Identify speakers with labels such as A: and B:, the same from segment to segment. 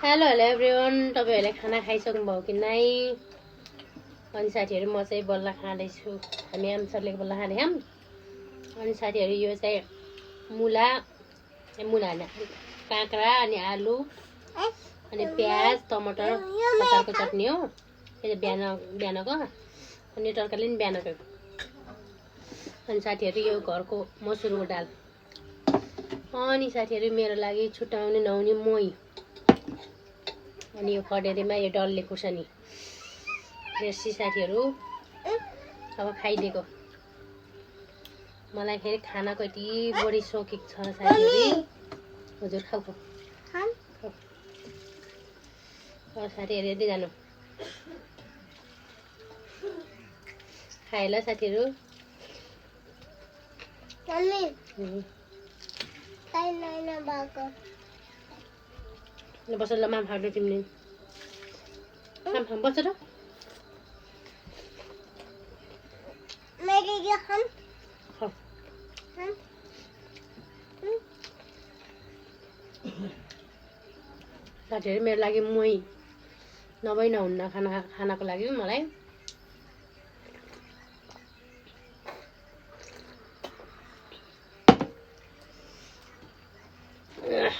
A: Hello everyone, तपाईहरुले खाना खाइसक्नुभयो कि नै? अनि साथीहरु म चाहिँ बल्ल खाँदैछु। हामी आमसरले बल्ल खाँदैछौँ। अनि साथीहरु यो चाहिँ मुला हैन, काँक्रा अनि आलु अनि प्याज टमाटर अचारको चटनी हो। यो बिहानको अनि तरकारी पनि बिहानको। अनि साथीहरु यो घरको मसुरको दाल। अनि साथीहरु मेरो लागि छुट्याउने नहुने मोही। अनि यो खडेरीमा यो डल्ले खुर्सानी। रेसी साथीहरु अब खाइदिएको। मलाई फेरि खानाको यति बढी शौकिक छ साथीहरु। हजुर खाऊ। साथीहरु यदि जानु खाए ल साथीहरु। बस ल माम खाऊ तिमीले। माम खाऊ बस र। साथीहरु मेरो लागि मोही नभई नहुन्न खानाको लागि मलाई।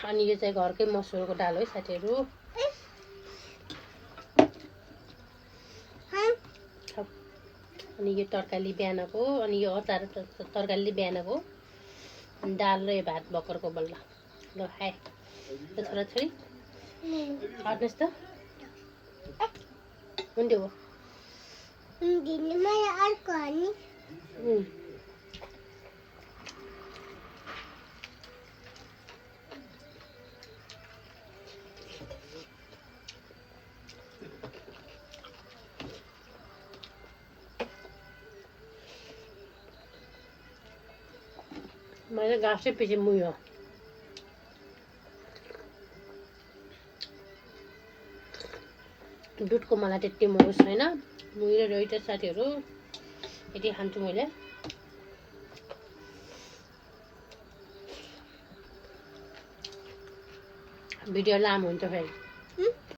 A: अनि यो चाहिँ घरकै मसुरको दाल हो साथीहरु। अनि यो तरकारी बिहानको अनि यो अचार तरकारी बिहानको दाल र यो भात भर्खरको बल्ल। ल खाए त छोराछोरी खानुहोस् त। हुन्थ्यो हो मैले गाँसै पछि मुयो। दुधको मलाई त्यति मोस छैन। मुही र रही साथीहरु यति खान्छु मैले। भिडियो लामो हुन्छ फेरि।